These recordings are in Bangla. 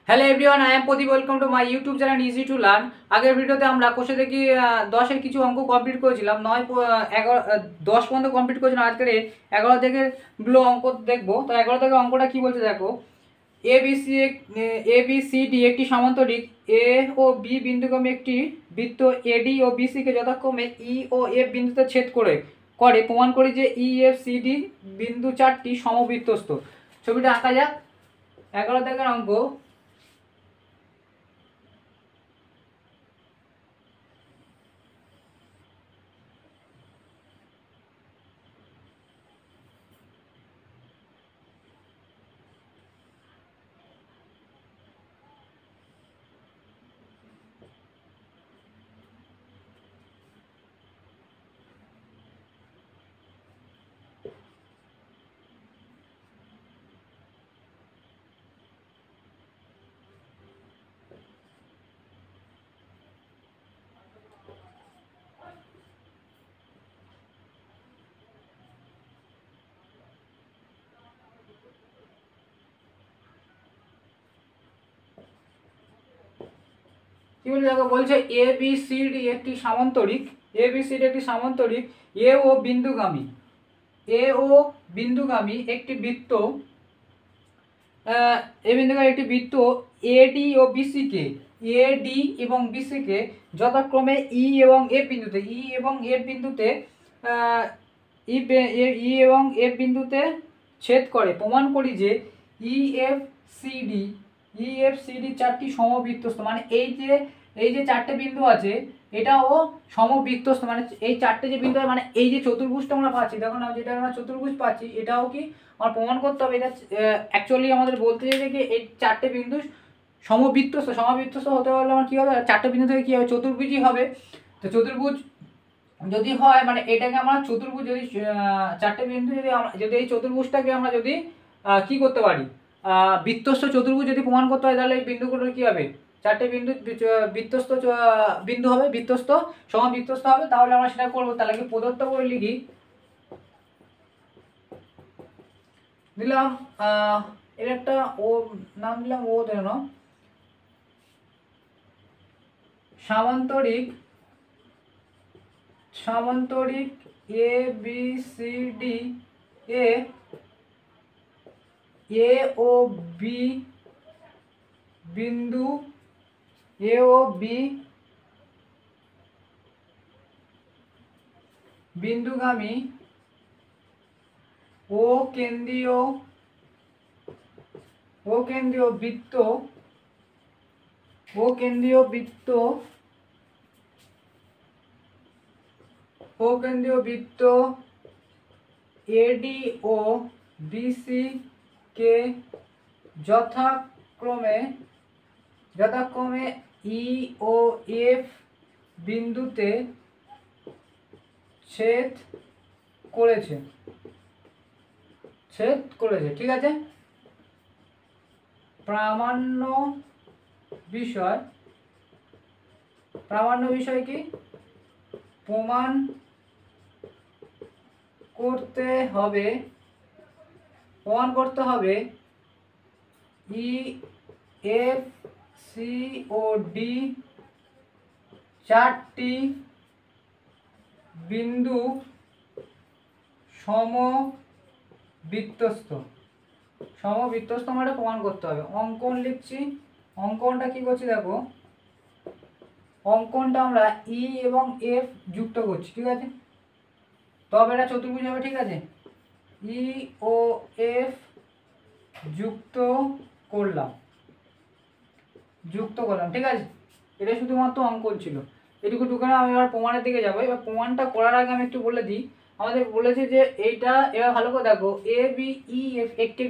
Hello everyone, I am Pradeep. Welcome to my YouTube channel easy to learn. আগের ভিডিওতে আমরা কোষে দেখি 10-এর কিছু অঙ্ক কমপ্লিট করেছিলাম, 10 পর্যন্ত কমপ্লিট করেছিলাম। আজকের 11 থেকে গুলো অঙ্ক দেখবো। তো 11 থেকে অঙ্কটা কি বলছে দেখো। এবিসিডি একটি সামান্তরিক এ ও বি বিন্দুগামী একটি বৃত্ত এডি ও বিসিকে যথাক্রমে ই ও এফ বিন্দুতে ছেদ করে প্রমাণ করি যে ই এফ সিডি বিন্দু চারটি সমবৃত্তস্থ। ছবিটা আঁকা যাক। 11 থেকে অঙ্ক। কি বলে দেখো, বলছে এবিসিডি একটি সামান্তরিক। এবিসিডি একটি সামান্তরিক এ ও বিন্দুগামী একটি বৃত্ত। এই বিন্দুগামী একটি বৃত্ত এডি ও বিসিকে এডি এবং বিসিকে যথাক্রমে ই এবং এফ বিন্দুতে ই এবং এফ বিন্দুতে ছেদ করে প্রমাণ করি যে ইএফসিডি চারটি সমবৃত্তস্থ। মানে এই যে চারটে বিন্দু আছে এটাও সমবৃত্তস্থ। মানে এই চারটে যে বিন্দু মানে এই যে চতুর্ভুজটা আমরা পাচ্ছি, দেখো না, যেটা আমরা চতুর্ভুজ পাচ্ছি এটাও কি আমার প্রমাণ করতে হবে। এটা অ্যাকচুয়ালি আমাদের বলতে চাইছে যে এই চারটে বিন্দু সমবৃত্তস্থ হতে হলে আমার কী হবে, চারটে বিন্দু থেকে কী হবে, চতুর্ভুজই হবে। তো চতুর্ভুজ যদি হয় মানে এটাকে আমরা চতুর্ভুজ, যদি চারটে বিন্দু যদি এই চতুর্ভুজটাকে আমরা যদি কি করতে পারি, বৃত্তস্থ চতুর্ভুজ যদি প্রমাণ করতে হয়, তাহলে এই বিন্দুগুলোর কি হবে, চারটে বিন্দু বৃত্তস্থ বিন্দু হবে, সমবৃত্তস্থ হবে। তাহলে আমরা সেটা করবো। তাহলে কি প্রদত্ত করে লিখি, দিলাম এর একটা ও নাম দিলাম, ও দেন সামান্তরিক A B C D A O B বিন্দু এ ও বি বিন্দুগামী ও কেন্দ্রীয় বৃত্ত এডি ও বিসি কে যথাক্রমে ই ও এফ বিন্দুতে ছেদ করেছে। ঠিক আছে। প্রামাণ্য বিষয় কি, প্রমাণ করতে হবে ই এফ সি ও ডি চারটি বিন্দু সমবৃত্তস্থ আমরা প্রমাণ করতে হবে। অঙ্কন লিখছি। অঙ্কনটা কি করছি দেখো, অঙ্কনটা আমরা ই এবং এফ যুক্ত করছি। ঠিক আছে, তবে এটা চতুর্ভুজ হবে। ঠিক আছে, ই ও এফ যুক্ত করলাম। ঠিক আছে, এটা শুধুমাত্র অঙ্কন ছিল। এটুকু টুকানো। আমি এবার প্রমাণের দিকে যাবো। এবার প্রমাণটা করার আগে আমি একটু বলে দিই, আমাদের বলেছে যে এইটা, এবার ভালো করে দেখো, এ বি ই এফ একটি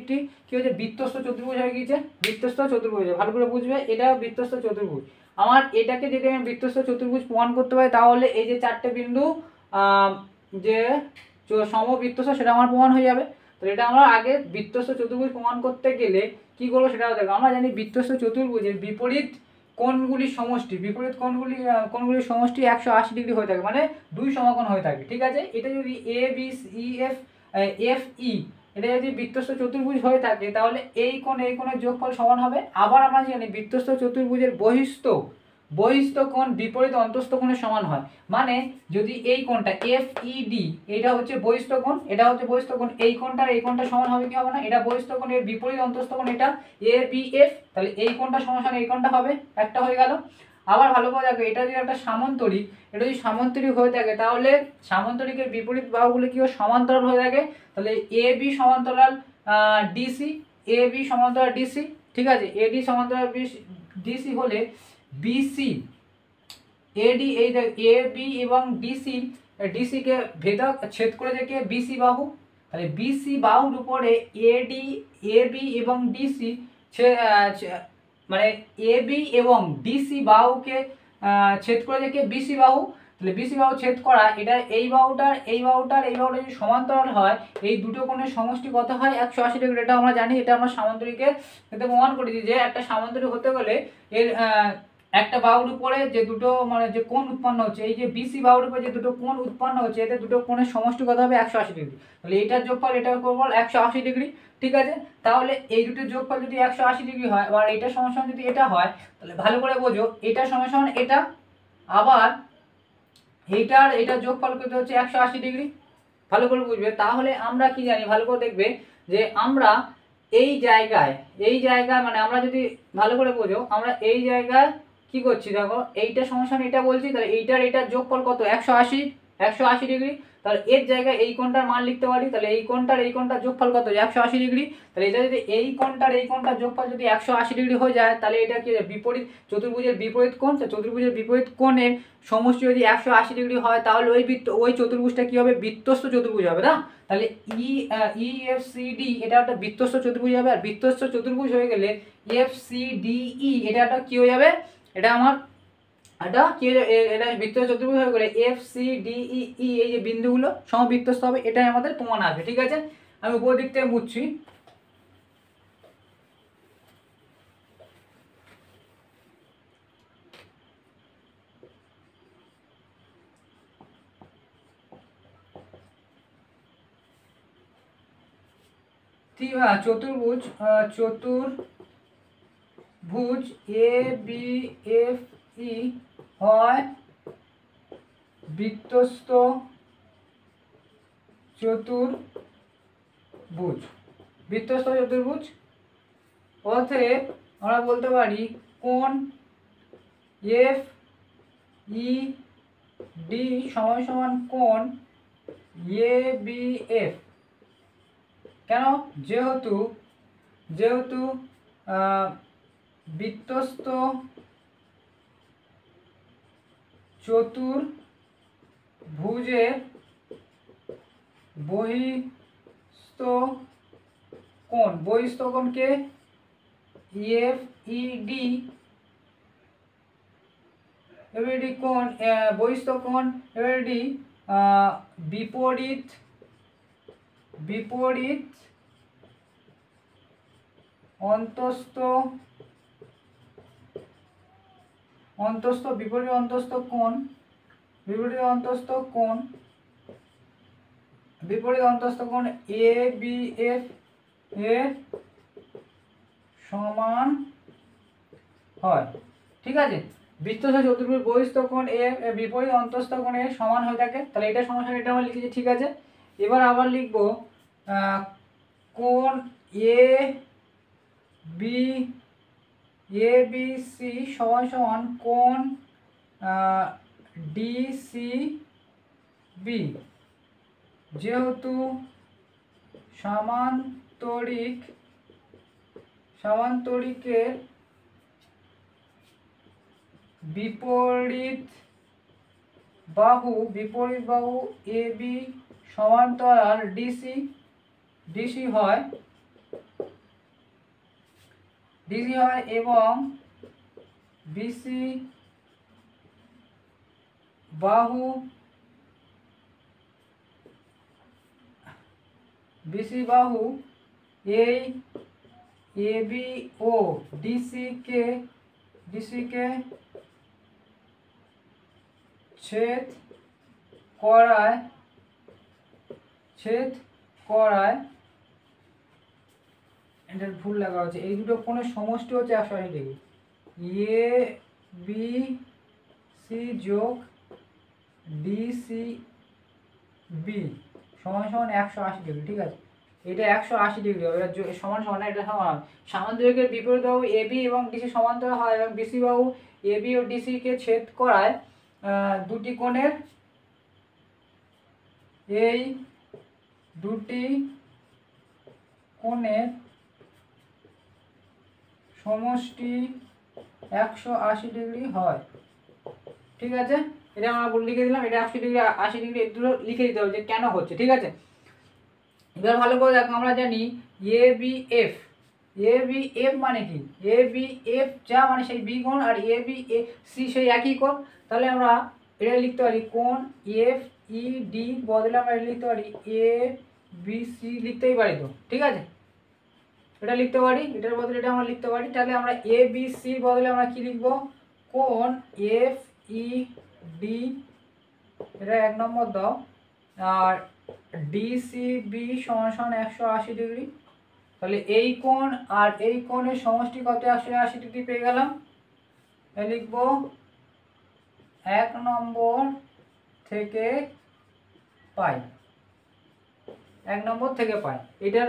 কি হচ্ছে, বৃত্তস্থ চতুর্ভুজ হয়ে গিয়েছে। বৃত্তস্থ চতুর্ভুজ ভালো করে বুঝবে, এটা বৃত্তস্থ চতুর্ভুজ। আমার এটাকে যদি আমি বৃত্তস্থ চতুর্ভুজ প্রমাণ করতে পারি, তাহলে এই যে চারটে বিন্দু যে সমবৃত্তস্থ সেটা আমার প্রমাণ হয়ে যাবে। তো এটা আমরা আগে বৃত্তস্থ চতুর্ভুজ প্রমাণ করতে গেলে কি করবো সেটাও দেখো। আমরা জানি বৃত্তস্থ চতুর্ভুজের বিপরীত কোণগুলির সমষ্টি 180 ডিগ্রি হয়ে থাকে, মানে দুই সমকোণ হয়ে থাকে। ঠিক আছে, এটা যদি A B E F F E এটা যদি বৃত্তস্থ চতুর্ভুজ হয়ে থাকে তাহলে এই কোণের যোগফল সমান হবে। আবার আমরা জানি বৃত্তস্থ চতুর্ভুজের বহিস্থ কোণ বিপরীত অন্তস্থ কোণের সমান হয়। মানে যদি এই কোণটা FED এটা হচ্ছে বহিস্থ কোণ, এটা হচ্ছে বহিস্থ কোণ, এই কোণটা সমান হবে কি হবে না, এটা বহিস্থ কোণ, এর বিপরীত অন্তস্থ কোণ এটা ABF, তাহলে এই কোণটা সমান এই কোণটা হবে, একটা হয়ে গেল। আবার ভালো করে দেখো, এটা যদি একটা সামান্তরিক, এটা যদি সামান্তরিক হয়ে থাকে তাহলে সামান্তরিকের বিপরীত বাহুগুলো কি সমান্তরাল হয়ে থাকে, তাহলে AB সমান্তরাল DC, AB সমান্তরাল DC, ঠিক আছে, AD সমান্তরাল DC হলে BC AD এই AB এবং DC কে ভেদক ছেদ করে দেখে BC বাহু, তাহলে BC বাহুর উপরে AD AB এবং DC মানে AB এবং DC বাহুকে ছেদ করে দেখে BC বাহু, তাহলে BC বাহু ছেদ করা, এটা এই বাহুটার যদি সমান্তরাল হয়, এই দুটো কোণের সমষ্টি কত হয় 180 ডিগ্রি। এটা আমরা জানি, এটা আমরা সামান্তরিকে এতে প্রমাণ করেছি যে একটা সামান্তরিক হতে গেলে এর একটা বাহুর উপরে যে দুটো মানে যে কোণ উৎপন্ন হচ্ছে, এই যে BC বাহুর উপরে যে দুটো কোণ উৎপন্ন হচ্ছে, এতে দুটো কোণের সমষ্টি কত হবে 180 ডিগ্রি। তাহলে এটার যোগফল এটার যোগফল 180 ডিগ্রি, ঠিক আছে। তাহলে এই দুটোর যোগফল যদি 180 ডিগ্রি হয়, আবার এটা সমান যদি এটা হয়, তাহলে ভালো করে বোঝো, এটা সমান এটা, আবার এটার যোগফল কত হচ্ছে 180 ডিগ্রি, ভালো করে বুঝবে। তাহলে আমরা কি জানি, ভালো করে দেখবে যে আমরা এই জায়গায় মানে আমরা যদি ভালো করে বোঝো, আমরা এই জায়গায় কি করছি, দেখো এইটা সমান এটা বলছি, তাহলে এটার যোগফল কত 180 ডিগ্রি, তাহলে এর জায়গায় এই কোণটার মান লিখতে পারি, তাহলে এই কোণটার যোগফল কত 180 ডিগ্রি, তাহলে এটা যদি এই কোণটার যোগফল যদি 180 ডিগ্রি হয়ে যায়, তাহলে এটা কি বিপরীত চতুর্ভুজের বিপরীত কোণ, চতুর্ভুজের বিপরীত কোণের সমষ্টি যদি 180 ডিগ্রি হয়, তাহলে ওই চতুর্ভুজটা কি হবে, বৃত্তস্থ চতুর্ভুজ হবে না। তাহলে EFCD এটা একটা বৃত্তস্থ চতুর্ভুজ হবে, আর বৃত্তস্থ চতুর্ভুজ হয়ে গেলে FCDE এটা একটা কি হয়ে যাবে, এটা কি এটা বৃত্তস্থ চতুর্ভুজ হয়ে গেলে FCDEE এই যে বিন্দুগুলো সমবৃত্তস্থ হবে, এটাই আমাদের প্রমাণ আসবে, ঠিক আছে। আমি উপর দিক থেকে মুছছি। চতুর্ভুজ ABFE হয় বৃত্তস্থ চতুর্ভুজ, অতএব আমরা বলতে পারি কোণ FED সমান কোণ ABF, কেন, যেহেতু বৃত্তস্থ চতুর্ভুজের বহিস্থ কোণকে FED কোণ বহিস্থ কোণ FED বিপরীত অন্তস্থ কোণ ABF এর সমান হয়, ঠিক আছে। বৃত্তস্থ চতুর্ভুজ বহিস্থ কোণ বিপরীত অন্তস্থ কোণের সমান হয়ে থাকে, তাহলে এটা সমান এটা আমরা লিখেছি, ঠিক আছে। এবার আবার লিখব কোণ ABC সমান কোণ DCB, যেহেতু সামান্তরিকের বিপরীত বাহু AB সমান্তরাল DC হয় এবং BC বাহু এই AB ও DC কে ছেদ করায় এটা ভুল লেখা হচ্ছে, এই দুটো কোণের সমষ্টি হচ্ছে 180 ডিগ্রি। এ বি সি যোগ ডি সি বি সমান সমান 180 ডিগ্রি। ঠিক আছে, এটা 180 ডিগ্রি হবে, এটা সমান সমান না, এটা সমান সামান্তরিকের বিপরীত বাহু এ বি এবং ডিসি সমান্তরাল হয় এবং বিসি বাহু এ বি ও ডিসি কে ছেদ করায় দুটি কোণের, এই দুটি কোণের সমষ্টি 180 ডিগ্রি হয়। ঠিক আছে, এটা আমরা লিখে দিলাম, এটা 180 ডিগ্রি 80 ডিগ্রি, এগুলো লিখে দিতে হবে যে কেন হচ্ছে। ঠিক আছে, এবার ভালো করে দেখো, আমরা জানি A B F, A B F মানে কি, এ বি এফ যা মানে সেই বি কোণ, আর এ বি এ সি সেই একই কোণ। তাহলে আমরা এটা লিখতে পারি কোণ এফ ই ডি বদলে আমরা এটা লিখতে পারি এ বি সি, লিখতেই পারি তো। ঠিক আছে, এটা লিখতে পারি, এটার বদলে এটা আমরা লিখতে পারি। তাহলে আমরা এ বি সি বদলে আমরা কি লিখবো, কোণ এফ ই ডি, এটা 1 নম্বর দাও, আর ডিসিবি সমান সমান 180 ডিগ্রি। তাহলে এই কোণ আর এই কোণের সমষ্টি কত, 180 ডিগ্রি পেয়ে গেলাম। লিখবো 1 নম্বর থেকে পাই, 1 নম্বর থেকে পাই, এটা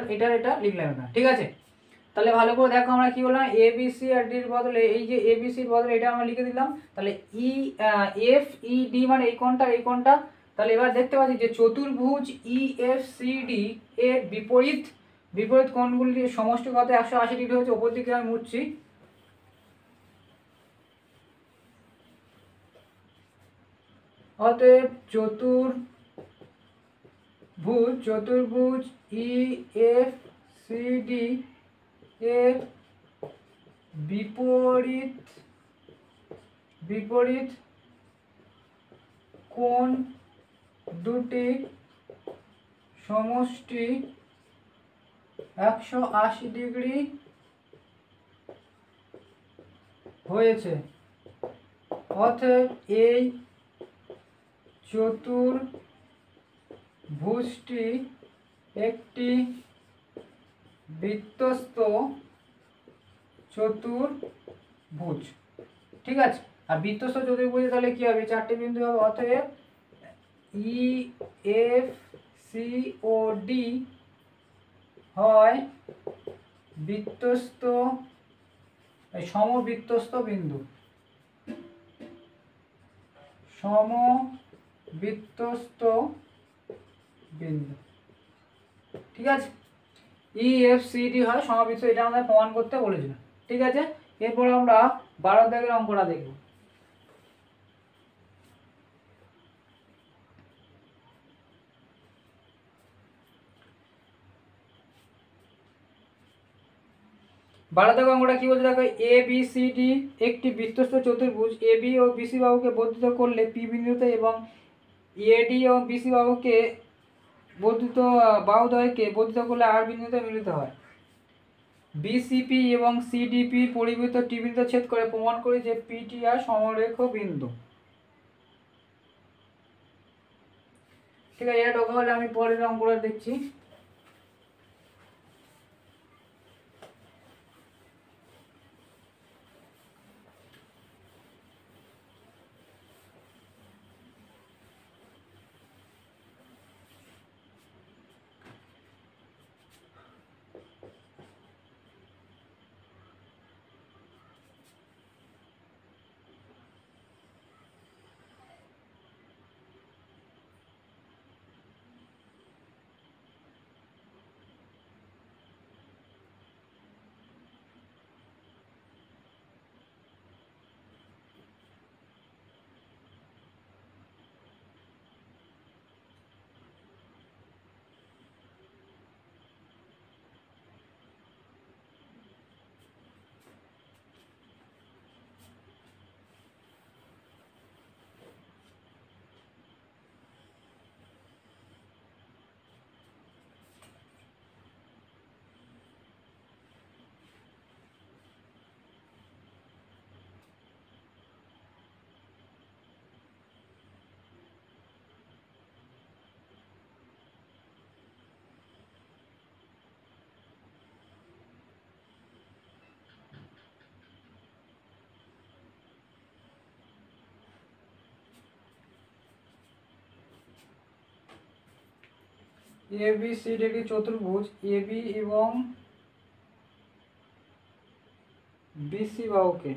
লিখলাম না। ঠিক আছে, তাহলে ভালো করে দেখো, আমরা কি বললাম, এ বি সি আর ডির বদলে, এই যে এ বি সির বদলে এটা আমরা লিখে দিলাম। তাহলে ই এফ ই ডি মানে এই কোণটা, এই কোণটা। তাহলে এবার দেখতে পাচ্ছি যে চতুর্ভুজ ই এফ সি ডি এর বিপরীত কোণগুলির সমষ্টি কত, 180 ডিগ্রি হচ্ছে। ওপর দিকে আমি মুছছি। অতএব চতুর্ভুজ ই এফ সি ডি এর বিপরীত কোণ দুটি সমষ্টি 180 ডিগ্রি হয়েছে। অতএব এই চতুর্ভুজটি একটি বৃত্তস্থ চতুর্ভুজ। ঠিক আছে, আর বৃত্তস্থ চতুর্ভুজে তাহলে কি হবে, 4টে বিন্দু হবে। অতএব ই এফ সি ও ডি হয় সমবৃত্তস্থ বিন্দু, ঠিক আছে, ই এফ সি ডি হয় সমবৃত্ত, এটা আমাদের প্রমাণ করতে বলেছিল। ঠিক আছে, এরপর আমরা 12 দাগের অঙ্কটা দেখব। বারোতম অঙ্কটা কি বলছে দেখো, এ বি সি ডি একটি বৃত্তস্থ চতুর্ভুজ, এ বি ও বিসি বাহুকে বর্ধিত করলে পি বিন্দুতে এবং এডি ও বিসি বাহুকে বর্ধিত বাহুদ্বয়কে বর্ধিত করলে আর বিন্দুতে মিলিত হয়। বিসিপি এবং সিডিপি পরিবৃত্ত টি বিন্দু ছেদ করে প্রমাণ করি যে পিটি আর সমরেখ বিন্দু। ঠিক আছে, এটা ঢোকা হলে আমি পরের অঙ্কটা দেখছি। এ বি সি ডি একটি চতুর্ভুজ, এ বি এবং বিসি বাহুকে,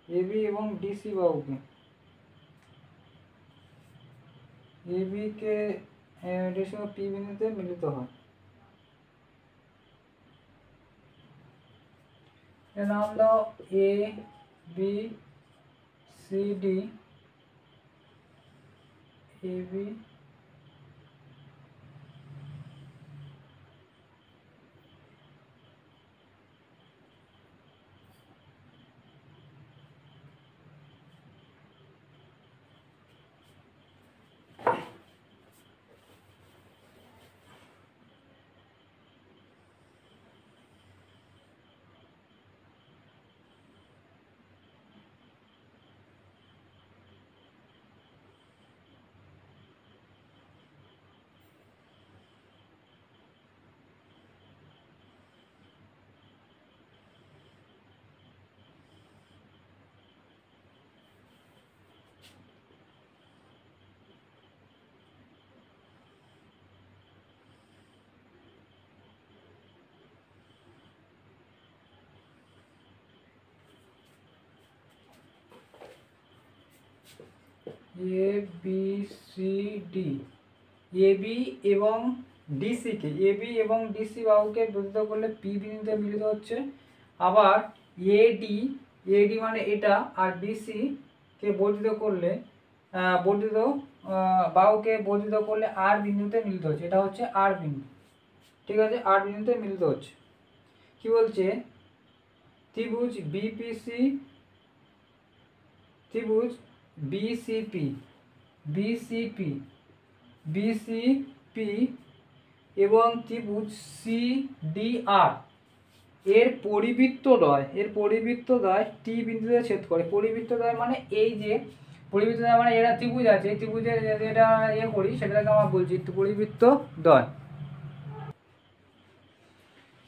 এ বি এবং DC বাহুকে, A B K DC P বিন্দুতে মিলিত হয়। এর নাম দাও এ B C D, A B A B C D, A B এবং ডিসিকে, এ বি এবং ডিসি বাহুকে বর্ধিত করলে পি বিন্দুতে মিলিত হচ্ছে। আবার এডি, এডি মানে এটা, আর ডিসি কে বর্ধিত করলে বর্ধিত বাহুকে বর্ধিত করলে আর বিন্দুতে মিলিত হচ্ছে। এটা হচ্ছে আর বিন্দু, ঠিক আছে, আর বিন্দুতে মিলিত হচ্ছে। কি বলছে, ত্রিভুজ বিপিসি, ত্রিভুজ বিসিপি, বিসিপি, বিসিপি এবং ত্রিভুজ সিডিআর এর পরিবৃত্তদ্বয়, এর পরিবৃত্তদ্বয় টি বিন্দুতে ছেদ করে। পরিবৃত্তদ্বয় মানে এই যে পরিবৃত্তদ্বয় মানে এরা ত্রিভুজ আছে, ত্রিভুজের যেটা করি সেটাকে আমরা বলছি পরিবৃত্তদ্বয়।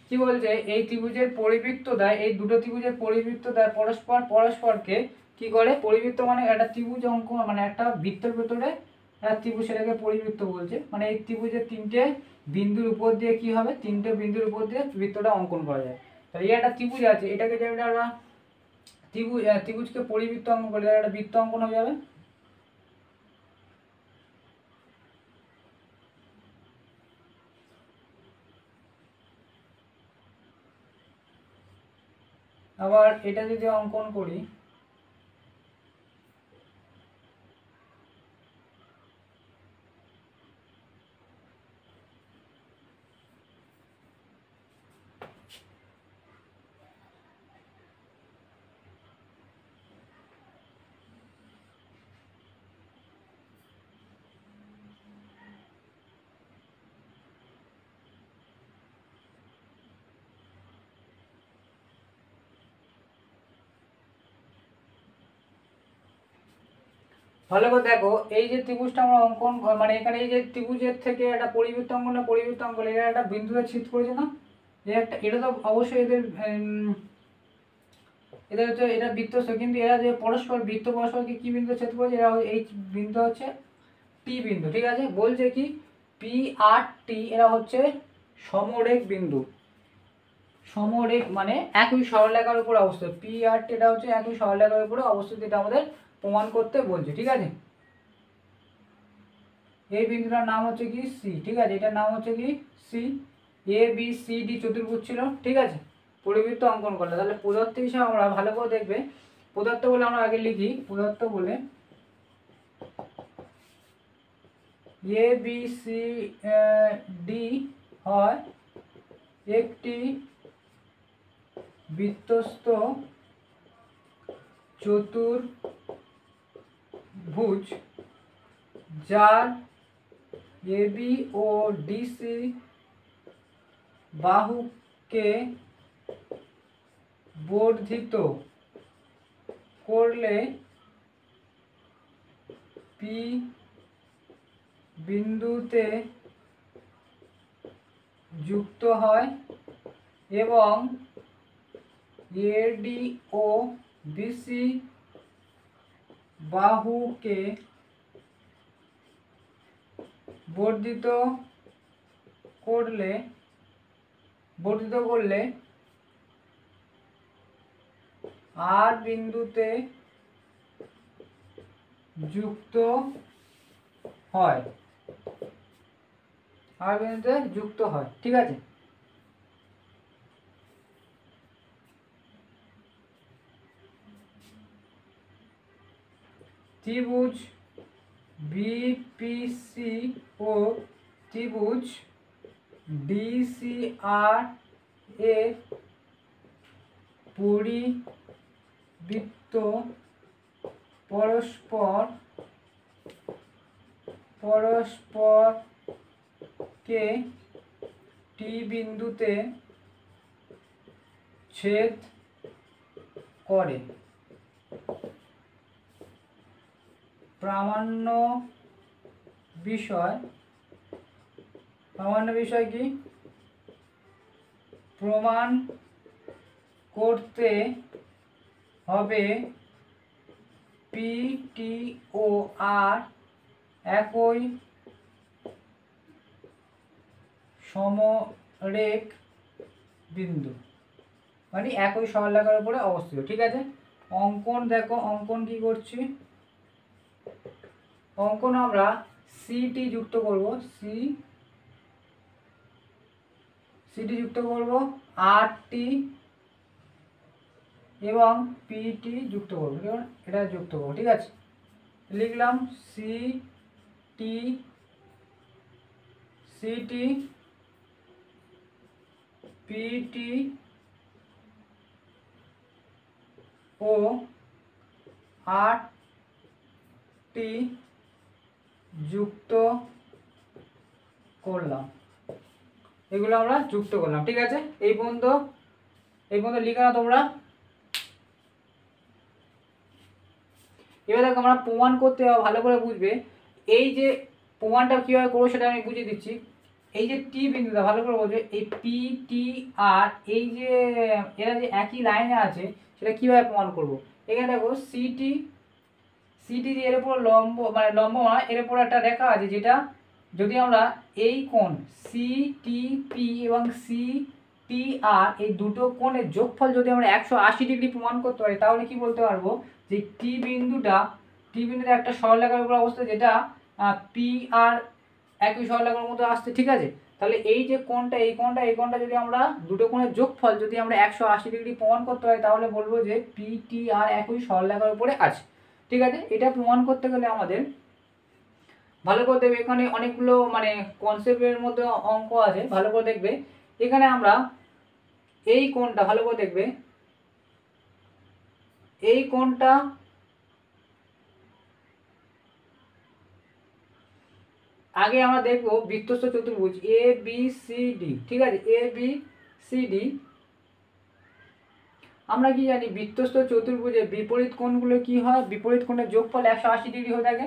কি বলছে, এই ত্রিভুজের পরিবৃত্তদ্বয়, এই দুটো ত্রিভুজের পরিবৃত্তদ্বয় পরস্পরকে কি করে, পরিবৃত্ত মানে একটা ত্রিভুজ অঙ্ক, মানে একটা বৃত্তের ভেতরে একটা ত্রিভুজ, সেটাকে পরিবৃত্ত বলছে। মানে এই ত্রিভুজের তিনটে বিন্দুর উপর দিয়ে কি হবে, তিনটে বিন্দুর উপর দিয়ে বৃত্তটা অঙ্কন করা যায়। তাহলে এই একটা ত্রিভুজ আছে, এটাকে যে আমরা ত্রিভুজকে পরিবৃত্ত অঙ্কন করে একটা বৃত্ত অঙ্কন হয়ে যাবে। আবার এটা যদি অঙ্কন করি, ভালো করে দেখো, এই যে ত্রিভুজটা আমরা অঙ্কন, মানে এখানে এই যে ত্রিভুজের থেকে একটা পরিবৃত্ত অঙ্কন, পরিবৃত্ত অঙ্কন, এটা একটা বিন্দুতে ছেদ করেছে না, এটা তো অবশ্যই এদের এদের হচ্ছে এটা বৃত্তস্থ, কিন্তু এরা যে পরস্পর বৃত্ত পরস্পরকে কি বিন্দু ছেদ করেছে, এরা এই বিন্দু হচ্ছে টি বিন্দু, ঠিক আছে। বলছে কি পি আর টি এরা হচ্ছে সমরেখ বিন্দু, সমরেখ মানে একই সরলরেখার উপর অবস্থিত। পি আর টি এটা হচ্ছে একই সরলরেখার উপরে অবস্থিত, এটা আমাদের প্রমাণ করতে বলছে, ঠিক আছে। এই বিন্দুটার নাম হচ্ছে কি সি, ঠিক আছে, এটার নাম হচ্ছে কি সি। এ বি সি ডি চতুর্ভুজ ছিল, ঠিক আছে, পরিবৃত্ত অঙ্কন করলে। তাহলে প্রদত্ত হিসাবে আমরা ভালো করে দেখবে, প্রদত্ত বলে আমরা আগে লিখি, প্রদত্ত বলে এ বি সি ডি হয় একটি বৃত্তস্থ চতুর্ভুজ যার এ বি ও ডিসি বাহুকে বর্ধিত করলে পি বিন্দুতে যুক্ত হয় এবং এডি ও বিসি বাহুকে বর্ধিত করলে আর বিন্দুতে যুক্ত হয়, ঠিক আছে। ত্রিভুজ বিপিসি ও ত্রিভুজ ডিসিআর এর পরিবৃত্ত পরস্পরকে টি বিন্দুতে ছেদ করে। প্রামাণ্য বিষয় কি? প্রমাণ করতে হবে পি টি ও আর একই সমরেখ বিন্দু, মানে একই সরলরেখার উপরে অবস্থিত, ঠিক আছে। অঙ্কন দেখো, অঙ্কন কি করছি, অঙ্কন আমরা সিটি যুক্ত করব, সিটি যুক্ত করব, আরটি এবং পিটি যুক্ত করব, এটা যুক্ত করব, ঠিক আছে। লিখলাম সিটি পিটি ও আরটি যুক্ত করলাম, এগুলো আমরা যুক্ত করলাম, ঠিক আছে। এই পর্যন্ত লিখে নাও তোমরা। এবার দেখো আমরা প্রমাণ করতে হবে, ভালো করে বুঝবে। এই যে প্রমাণটা কীভাবে করবো সেটা আমি বুঝিয়ে দিচ্ছি। এই যে টি বিন্দুটা ভালো করে বুঝবে, এই পি টি আর এই যে এরা যে একই লাইনে আছে সেটা কীভাবে প্রমাণ করব। এখানে দেখো সিটি যে এর উপর লম্ব, মানে লম্ব না, এর উপর একটা রেখা আছে, যেটা যদি আমরা এই কোণ সিটিপি এবং সিটিআর এই দুটো কোণের যোগফল যদি আমরা 180 ডিগ্রি প্রমাণ করতে পারি, তাহলে কি বলতে পারবো যে টি বিন্দুটা একটা সরলরেখার উপর অবস্থিত, যেটা পি আর একই সরলরেখার মধ্যে আসছে, ঠিক আছে। তাহলে এই যে কোণটা, এই কোণটা যদি আমরা দুটো কোণের যোগফল যদি আমরা 180 ডিগ্রি প্রমাণ করতে পারি, তাহলে বলবো যে পি টি আর একই সরলরেখার উপরে আছে, ঠিক আছে। এটা প্রমাণ করতে গেলে আমাদের ভালো করে দেখবে, এখানে অনেকগুলো মানে কনসেপ্টের মধ্যে অঙ্ক আছে, ভালো করে দেখবে। এখানে আমরা এই কোণটা ভালো করে দেখবে, এই কোণটা আগে আমরা দেখব বৃত্তস্থ চতুর্ভুজ এ বি সি ডি, ঠিক আছে। এ বি সি ডি, আমরা কি জানি বৃত্তস্থ চতুর্ভুজের বিপরীত কোণগুলো কি হয়, বিপরীত কোণের যোগফল 180 ডিগ্রি হয়ে থাকে।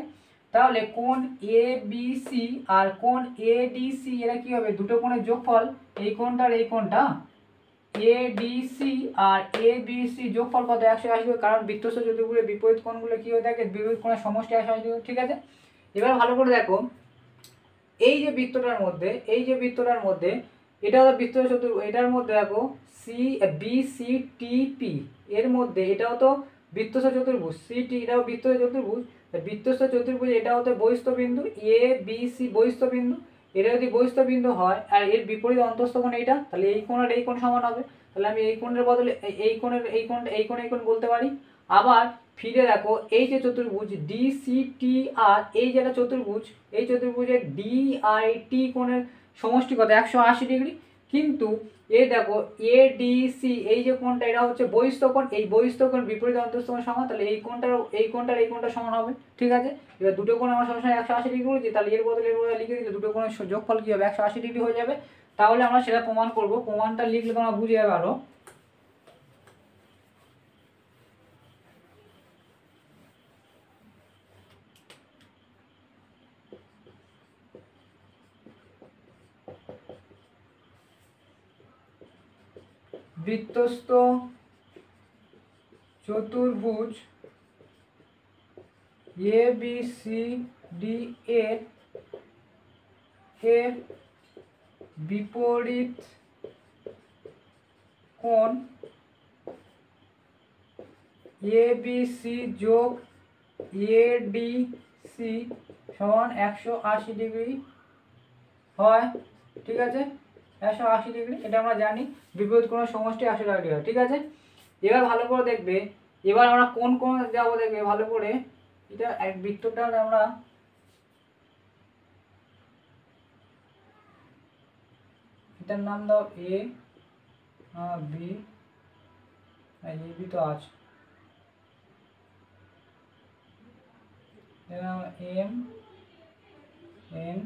তাহলে কোণ এ বি সি আর কোণ এ ডি সি এরা কি হবে, দুটো কোণের যোগফল, এই কোণটা আর এই কোণটা এ ডি সি আর এ বি সি যোগফল কত, 180 ডিগ্রি, কারণ বৃত্তস্থ চতুর্ভুজের বিপরীত কোণগুলো কি হয়ে থাকে, বিপরীত কোণের সমষ্টি 180 ডিগ্রি, ঠিক আছে। এবার ভালো করে দেখো, এই যে বৃত্তটার মধ্যে এটা হলো বৃত্তস্থ চতুর্ভুজ, এটার মধ্যে দেখো C B C T P এর মধ্যে এটাও তো বৃত্তস্থ চতুর্ভুজ, সিটি এটাও বৃত্তস্থ চতুর্ভুজ, বৃত্তস্থ চতুর্ভুজ এটা হতে বহিস্থ বিন্দু, এ বি সি বহিস্থ বিন্দু, এটা যদি বহিস্থ বিন্দু হয় আর এর বিপরীত অন্তস্থ কোণ এইটা, তাহলে এই কোণ আর এই কোণ সমান হবে। তাহলে আমি এই কোণের বদলে এই কোণ বলতে পারি। আবার ফিরে দেখো, এই যে চতুর্ভুজ ডি সি টি আর এই যে একটা চতুর্ভুজ, এই চতুর্ভুজের ডি আই টি কোণের সমষ্টি কত, 180 ডিগ্রি। কিন্তু এই দেখো এ ডি সি এই যে কোণটা, এটা হচ্ছে বহিস্থ কোণ, এই বহিস্থ কোণ বিপরীত অন্তস্থ কোণ সমান, তাহলে এই কোণটা সমান হবে, ঠিক আছে। এবার দুটো কোণ আমরা সবসময় 180 ডিগ্রি করেছি, তাহলে এর বদলে লিখে দিলে দুটো কোণের যোগফল কি হবে, 180 ডিগ্রি হয়ে যাবে। তাহলে আমরা সেটা প্রমাণ করব, প্রমাণটা লিখলে তোমরা বুঝে যাবে আরো। বৃত্তস্থ চতুর্ভুজ এ বি সি ডি এর এর বিপরীত কোণ এবিসি যোগ এডিসি সমান 180 ডিগ্রি হয়। ঠিক আছে, 180 ডিগ্রি, এটা আমরা জানি। বিপরীত কোণের সমষ্টি 180 ডিগ্রি হয়। ঠিক আছে, এবার ভালো করে দেখবে, এবার আমরা কোন কোণ যাবো দেখবে ভালো করে। এটা এক বৃত্তটা আমরা এটার নাম দাও এ বি, বি তো আছে, এম এন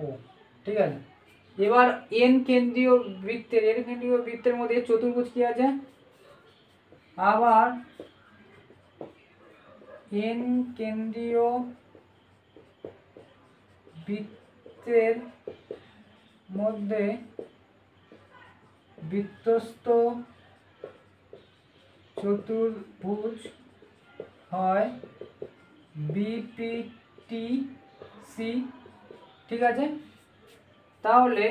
ও। ঠিক আছে, এবার এন কেন্দ্রীয় বৃত্তের মধ্যে চতুর্ভুজ কি আছে, আবার এন কেন্দ্রীয় বৃত্তের মধ্যে বৃত্তস্থ চতুর্ভুজ হয় বিপিটিসি। ঠিক আছে, তাহলে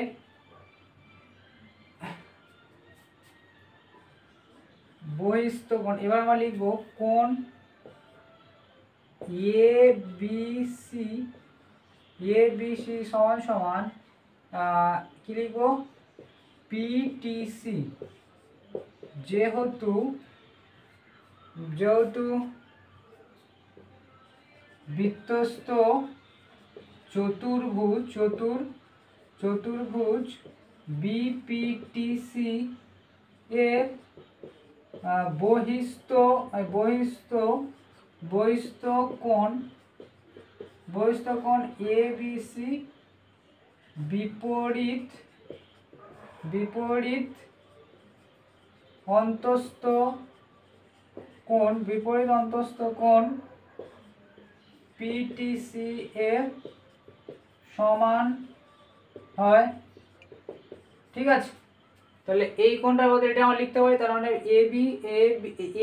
বহিস্থ কোণ, এবার আমরা লিখবো কোণ এবিসি সমান সমান কি লিখবো, পিটিসি, যেহেতু বৃত্তস্থ চতুর্ভুজ বিপিটিসি এর বহিস্থ কোণ এবিসি বিপরীত অন্তস্থ কোণ পিটিসি এর সমান হয়। ঠিক আছে, তাহলে এই কোণটার বদলে এটা আমরা লিখতে পারি, তার মানে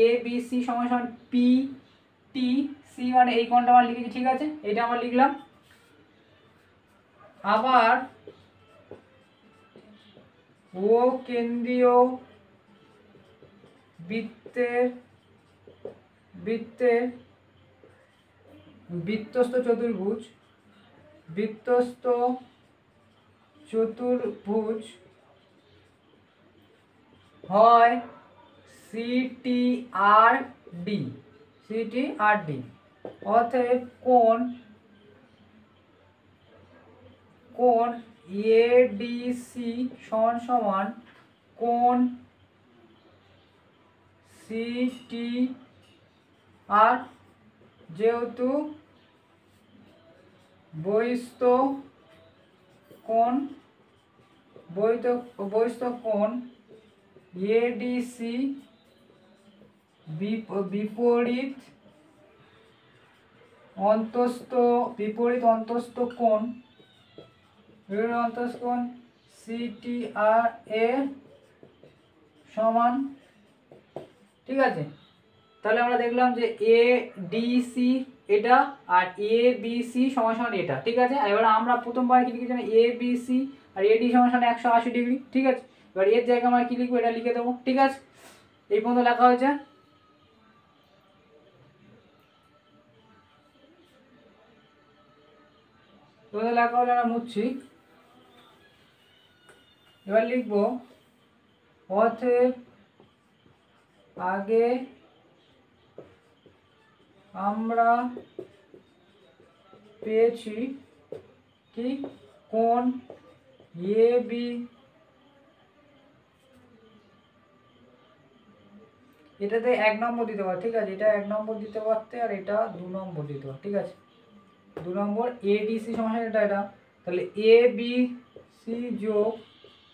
এবিসি সমান সমান পিটিসি, মানে এই কোণটা আমরা লিখেছি। ঠিক আছে, এটা আমরা লিখলাম। আবার ও কেন্দ্রীয় বৃত্তের বৃত্তস্থ চতুর্ভুজ হয় সিটিআরডি। অতএব কোণ এডিসি সমান সমান কোণ সিটিআর, যেহেতু বহিস্থ কোণ এডিসি বিপরীত অন্তস্থ কোণ সিটিআর এর সমান। ঠিক আছে, তাহলে আমরা দেখলাম যে এডিসি এটা আর এবিসি সমান সমান এটা। ঠিক আছে, এবার আমরা প্রথমবার কি লিখেছিলাম, এবিসি আর এডি সমান সমান 180 ডিগ্রি। ঠিক আছে, এবার এর জায়গায় আমরা কি লিখবো, এটা লিখে দেবো। ঠিক আছে, এই পর্যন্ত লেখা হয়েছে। লেখা হলে আমরা মুছছি। এবার লিখবো অতএব আগে আমরা পেয়েছি কি কোণ এবি, এটাতে 1 নম্বর দিতে পারো। ঠিক আছে, এটা 1 নম্বর দিতে পারতে, আর এটা 2 নম্বর দিতে পারো। ঠিক আছে, 2 নম্বর এডিসি সমান এটা, তাহলে এবিসি যোগ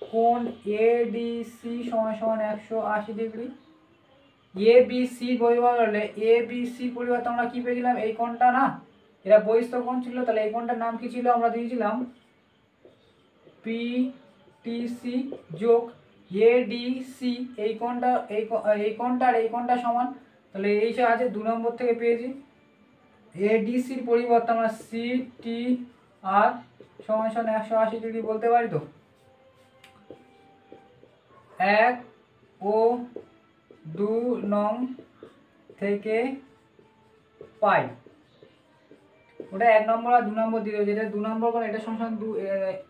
কোণ এডিসি সমান সমান 180 ডিগ্রি। এবিসি পরিবর্তন হলে এবিসি পরিবর্তন আমরা কি পেয়েছিলাম, এই কোণটা না, এটা বহিস্থ কোণ ছিল, তাহলে এই কোণটার নাম কি ছিল, আমরা দিয়েছিলাম পিটিসি যোগ এডিসি, এই কোণটা আর এই কোণটা সমান, তাহলে এই সে আছে 2 নম্বর থেকে পেয়েছি। এডিসির পরিবর্তে আমরা সি টি আর সমান সমান 180 ডিগ্রি বলতে পারি। তো 1 ও 2 নং থেকে পাই, ওটা 1 নম্বর আর 2 নম্বর দিলে যেটা 2 নম্বর করে এটা সমান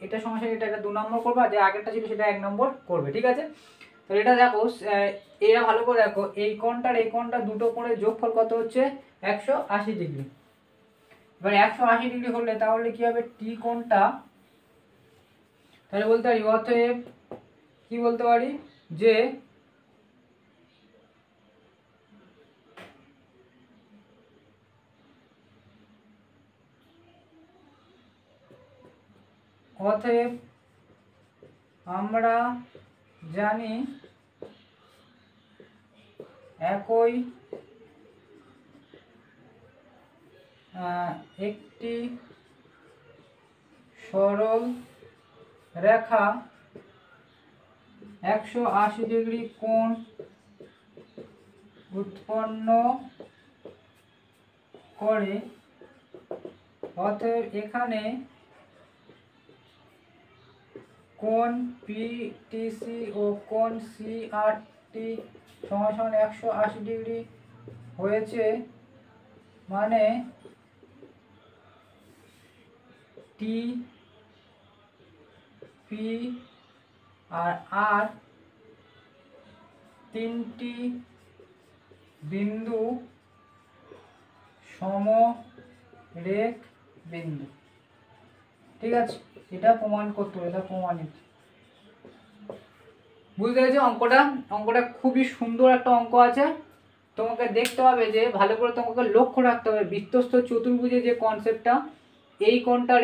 এটা সমান এটা 2 নম্বর করবে, আর যে আগেরটা ছিল সেটা 1 নম্বর করবে। ঠিক আছে, তো এটা দেখো এরা ভালো করে দেখো, এই কোণটা দুটো কোণের যোগফল কত হচ্ছে 180 ডিগ্রি। এবার 180 ডিগ্রি হলে তাহলে কি হবে, টি কোণটা, তাহলে বলতে পারি অতএব কি বলতে পারি যে অতএব আমরা জানি একই একটি সরল রেখা 180 ডিগ্রি কোণ উৎপন্ন করে, অতএব এখানে কোণ পিটিসি ও কোণ সিআরটি সমান সমান 180 ডিগ্রি হয়েছে, মানে টি পি আর আর তিনটি বিন্দু সমরেখ বিন্দু। ঠিক আছে, এটা প্রমাণ করতে হবে, এটা প্রমাণিত। বুঝতে পেরেছো অঙ্কটা খুবই সুন্দর একটা অঙ্ক আছে। তোমাকে দেখতে হবে যে ভালো করে তোমাকে লক্ষ্য রাখতে হবে বৃত্তস্থ চতুর্ভুজের যে কনসেপ্টটা, এই কোণটার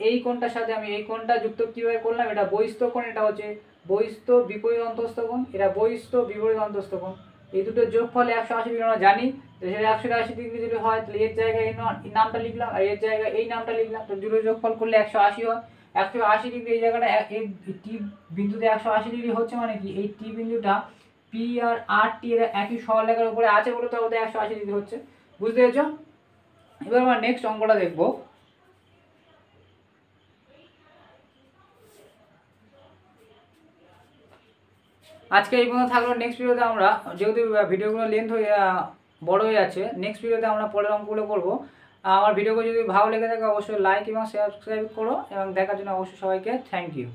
এই কোণটার সাথে আমি এই কোণটা যুক্ত কীভাবে করলাম, এটা বহিস্থ কোণ, এটা হচ্ছে বহিস্থ বিপরীত অন্তস্থ কোণ, এটা বহিস্থ বিপরীত অন্তস্থ কোণ। এই দুটোর যোগফল 180 ডিগ্রি আমরা জানি, তো সেটা 180 ডিগ্রি যদি হয় তাহলে এর জায়গায় এই নামটা লিখলাম, আর এর জায়গায় এই নামটা লিখলাম, তো দুটো যোগফল করলে 180 হয়। 180 ডিগ্রি এই জায়গাটা এই টি বিন্দুতে 180 ডিগ্রি হচ্ছে, মানে কি এই টি বিন্দুটা পি আর টি এর একই সরলরেখার উপরে আছে বলে তো ওদের 180 ডিগ্রি হচ্ছে। বুঝতে পেরেছো? এবার আমরা নেক্সট অঙ্কটা দেখবো। আজকে এই পর্যন্ত থাকলো। নেক্সট ভিডিওতে আমরা, যেহেতু ভিডিওগুলো লেন্থ হয়ে বড় হয়ে যাচ্ছে, নেক্সট ভিডিওতে আমরা পরের অঙ্কগুলো করবো। আমার ভিডিওগুলো যদি ভালো লেগে থাকে অবশ্যই লাইক এবং সাবস্ক্রাইব করো, এবং দেখার জন্য অবশ্যই সবাইকে থ্যাংক ইউ।